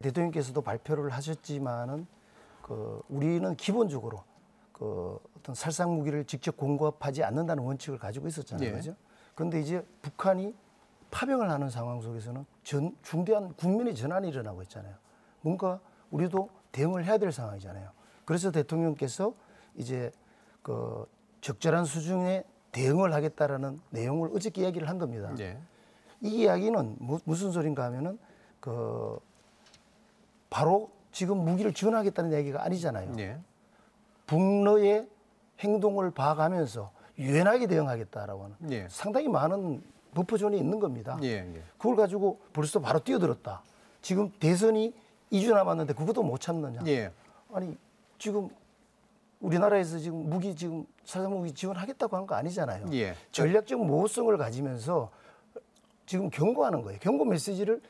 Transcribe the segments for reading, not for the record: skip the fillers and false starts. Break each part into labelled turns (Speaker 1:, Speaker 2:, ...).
Speaker 1: 대통령께서도 발표를 하셨지만은 우리는 기본적으로 어떤 살상 무기를 직접 공급하지 않는다는 원칙을 가지고 있었잖아요. 그렇죠? 그런데 이제 북한이 파병을 하는 상황 속에서는 중대한 국민의 전환이 일어나고 있잖아요. 뭔가 우리도 대응을 해야 될 상황이잖아요. 그래서 대통령께서 이제 적절한 수준의 대응을 하겠다라는 내용을 어저께 이야기를 한 겁니다. 이 이야기는 무슨 소린가 하면은 바로 지금 무기를 지원하겠다는 얘기가 아니잖아요. 북러의 행동을 봐가면서 유연하게 대응하겠다라고 하는 상당히 많은 버퍼존이 있는 겁니다. 그걸 가지고 벌써 바로 뛰어들었다. 지금 대선이 2주 남았는데 그것도 못 참느냐. 아니 지금 우리나라에서 지금 살상 무기 지원하겠다고 한 거 아니잖아요. 전략적 모호성을 가지면서 지금 경고하는 거예요. 경고 메시지를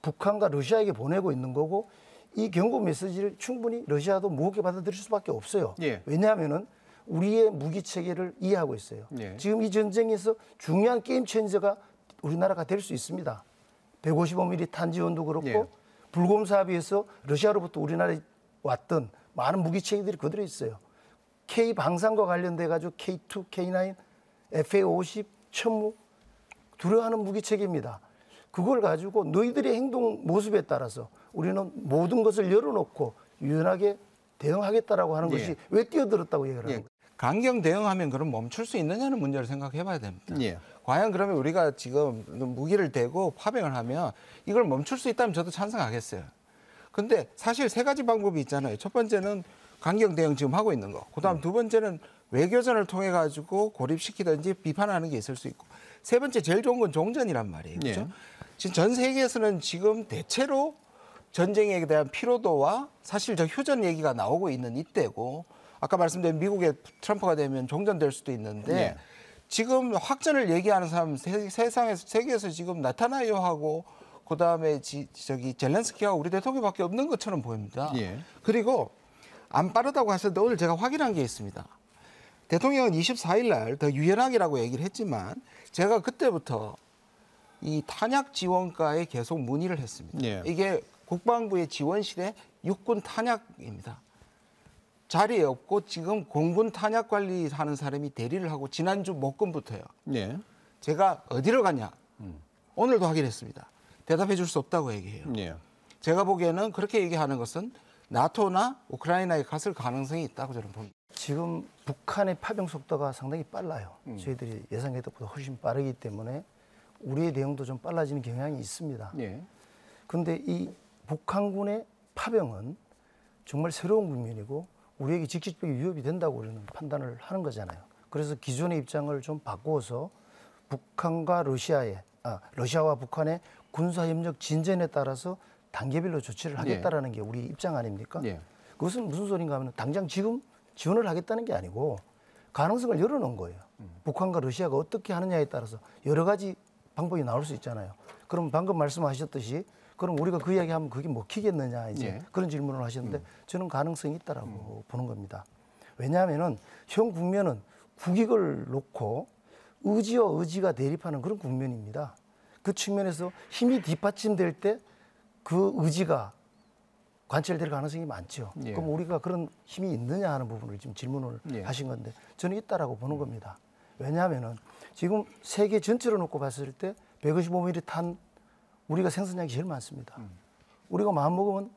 Speaker 1: 북한과 러시아에게 보내고 있는 거고 이 경고 메시지를 충분히 러시아도 무겁게 받아들일 수밖에 없어요. 왜냐하면은 우리의 무기 체계를 이해하고 있어요. 지금 이 전쟁에서 중요한 게임 체인저가 우리나라가 될 수 있습니다. 155mm 탄지원도 그렇고 불곰 사업에서 러시아로부터 우리나라에 왔던 많은 무기 체계들이 그대로 있어요. K 방산과 관련돼 가지고 K2, K9, FA50, 천무 두려워하는 무기 체계입니다. 그걸 가지고 너희들의 행동 모습에 따라서 우리는 모든 것을 열어놓고 유연하게 대응하겠다라고 하는 것이 왜 뛰어들었다고 얘기를 하는 거예요.
Speaker 2: 강경 대응하면 그럼 멈출 수 있느냐는 문제를 생각해 봐야 됩니다. 과연 그러면 우리가 지금 무기를 대고 파병을 하면 이걸 멈출 수 있다면 저도 찬성하겠어요. 근데 사실 세 가지 방법이 있잖아요. 첫 번째는 강경 대응 지금 하고 있는 거. 그다음 두 번째는 외교전을 통해 가지고 고립시키든지 비판하는 게 있을 수 있고. 세 번째 제일 좋은 건 종전이란 말이에요. 그렇죠? 지금 전 세계에서는 지금 대체로 전쟁에 대한 피로도와 사실 저 휴전 얘기가 나오고 있는 이때고 아까 말씀드린 미국의 트럼프가 되면 종전될 수도 있는데 지금 확전을 얘기하는 사람 세계에서 지금 나타나요하고 그다음에 저기 젤렌스키하고 우리 대통령밖에 없는 것처럼 보입니다. 그리고 안 빠르다고 하셨는데 오늘 제가 확인한 게 있습니다. 대통령은 24일 날 더 유연하게라고 얘기를 했지만 제가 그때부터 이 탄약 지원과에 계속 문의를 했습니다. 이게 국방부의 지원실에 육군 탄약입니다. 자리에 없고 지금 공군 탄약 관리하는 사람이 대리를 하고 지난주 목금부터요. 제가 어디로 가냐? 오늘도 확인했습니다. 대답해 줄 수 없다고 얘기해요. 제가 보기에는 그렇게 얘기하는 것은 나토나 우크라이나에 갔을 가능성이 있다고 저는 봅니다.
Speaker 1: 지금 북한의 파병 속도가 상당히 빨라요. 저희들이 예상했던 것보다 훨씬 빠르기 때문에 우리의 대응도 좀 빨라지는 경향이 있습니다. 그런데 이 북한군의 파병은 정말 새로운 국면이고 우리에게 직접적인 위협이 된다고 우리는 판단을 하는 거잖아요. 그래서 기존의 입장을 좀 바꾸어서 북한과 러시아와 북한의 군사협력 진전에 따라서 단계별로 조치를 하겠다라는 게 우리 입장 아닙니까? 그것은 무슨 소린가 하면 당장 지금 지원을 하겠다는 게 아니고 가능성을 열어놓은 거예요. 북한과 러시아가 어떻게 하느냐에 따라서 여러 가지 방법이 나올 수 있잖아요. 그럼 방금 말씀하셨듯이 그럼 우리가 그 이야기하면 그게 먹히겠느냐 이제 그런 질문을 하셨는데 저는 가능성이 있다라고 보는 겁니다. 왜냐하면은 현 국면은 국익을 놓고 의지와 의지가 대립하는 그런 국면입니다. 그 측면에서 힘이 뒷받침될 때 그 의지가 관철될 가능성이 많죠. 그럼 우리가 그런 힘이 있느냐 하는 부분을 지금 질문을 하신 건데 저는 있다라고 보는 겁니다. 왜냐하면은 지금 세계 전체로 놓고 봤을 때 155mm 탄 우리가 생산량이 제일 많습니다. 우리가 마음먹으면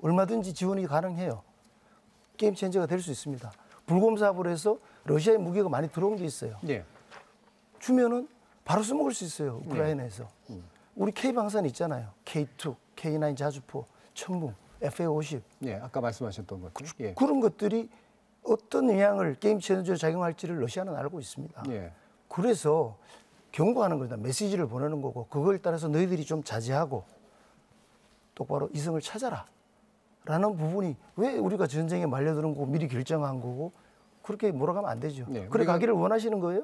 Speaker 1: 얼마든지 지원이 가능해요. 게임 체인저가 될 수 있습니다. 불곰 사업을 해서 러시아의 무기가 많이 들어온 게 있어요. 주면은 바로 써먹을 수 있어요. 우크라이나에서. 우리 K방산 있잖아요. K2, K9 자주포, 천무, FA50.
Speaker 3: 아까 말씀하셨던 것들.
Speaker 1: 그런 것들이 어떤 영향을 게임 체인저로 작용할지를 러시아는 알고 있습니다. 그래서 경고하는 겁니다. 메시지를 보내는 거고 그걸 따라서 너희들이 좀 자제하고 똑바로 이성을 찾아라 라는 부분이 왜 우리가 전쟁에 말려드는 거고 미리 결정한 거고 그렇게 몰아가면 안 되죠. 그래 가기를 원하시는 거예요?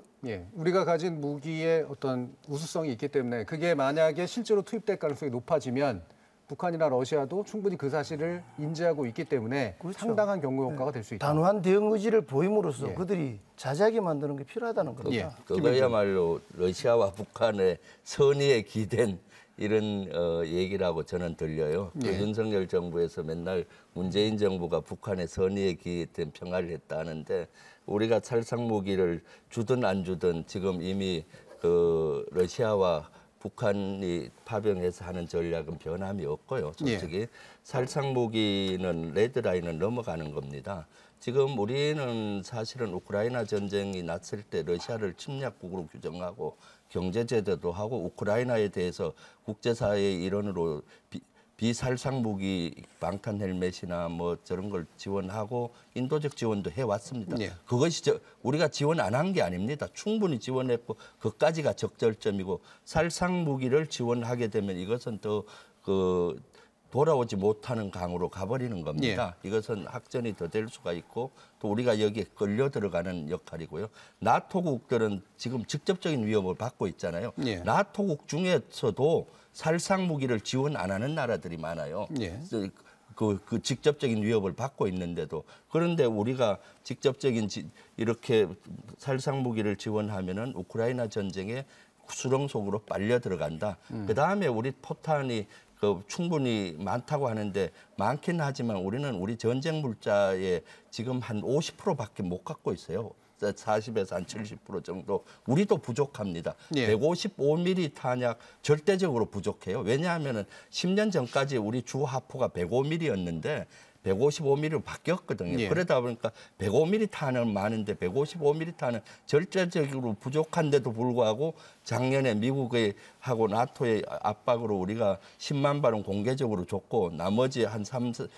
Speaker 3: 우리가 가진 무기의 어떤 우수성이 있기 때문에 그게 만약에 실제로 투입될 가능성이 높아지면 북한이나 러시아도 충분히 그 사실을 인지하고 있기 때문에 상당한 경고 효과가 될 수 있다.
Speaker 1: 단호한 대응 의지를 보임으로써 그들이 자제하게 만드는 게 필요하다는 겁니다.
Speaker 4: 그거야말로 러시아와 북한의 선의에 기댄 이런 얘기라고 저는 들려요. 그 윤석열 정부에서 맨날 문재인 정부가 북한의 선의에 기했던 평화를 했다 하는데 우리가 살상 무기를 주든 안 주든 지금 이미 그 러시아와 북한이 파병해서 하는 전략은 변함이 없고요. 솔직히 살상 무기는 레드라인을 넘어가는 겁니다. 지금 우리는 사실은 우크라이나 전쟁이 났을 때 러시아를 침략국으로 규정하고 경제 제재도 하고 우크라이나에 대해서 국제사회의 일원으로 비살상 무기 방탄 헬멧이나 뭐 저런 걸 지원하고 인도적 지원도 해왔습니다. 그것이 우리가 지원 안 한 게 아닙니다. 충분히 지원했고 그까지가 적절점이고 살상 무기를 지원하게 되면 이것은 더 돌아오지 못하는 강으로 가버리는 겁니다. 이것은 학전이 더 될 수가 있고 또 우리가 여기에 끌려 들어가는 역할이고요. 나토국들은 지금 직접적인 위협을 받고 있잖아요. 나토국 중에서도 살상 무기를 지원 안 하는 나라들이 많아요. 그 직접적인 위협을 받고 있는데도 그런데 우리가 직접적인 이렇게 살상 무기를 지원하면은 우크라이나 전쟁에 수렁 속으로 빨려 들어간다. 그 다음에 우리 포탄이 충분히 많다고 하는데 많긴 하지만 우리는 우리 전쟁 물자의 지금 한 50%밖에 못 갖고 있어요. 40에서 한 70% 정도. 우리도 부족합니다. 155mm 탄약 절대적으로 부족해요. 왜냐하면 10년 전까지 우리 주 하포가 105mm였는데 155mm로 바뀌었거든요. 그러다 보니까 105mm 탄은 많은데 155mm 탄은 절대적으로 부족한데도 불구하고 작년에 미국의 하고 나토의 압박으로 우리가 10만 발은 공개적으로 줬고 나머지 한 3에서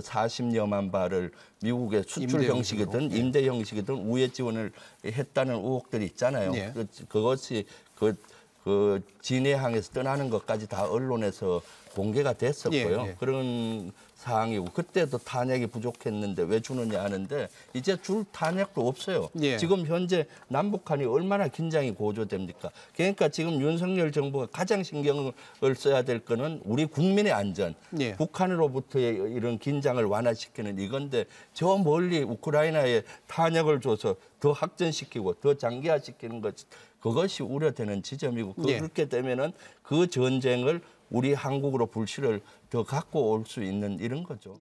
Speaker 4: 40여만 발을 미국의 수출 형식이든 임대 형식이든 우회 지원을 했다는 의혹들이 있잖아요. 그것이 그 진해항에서 떠나는 것까지 다 언론에서 공개가 됐었고요. 그런 사항이고 그때도 탄약이 부족했는데 왜 주느냐 하는데 이제 줄 탄약도 없어요. 지금 현재 남북한이 얼마나 긴장이 고조됩니까? 그러니까 지금 윤석열 정부가 가장 신경을 써야 될 거는 우리 국민의 안전, 북한으로부터의 이런 긴장을 완화시키는 이건데 저 멀리 우크라이나에 탄약을 줘서 더 확전시키고 더 장기화시키는 것 그것이 우려되는 지점이고 그렇게 되면은 그 전쟁을 우리 한국으로 불씨를 더 갖고 올 수 있는 이런 거죠.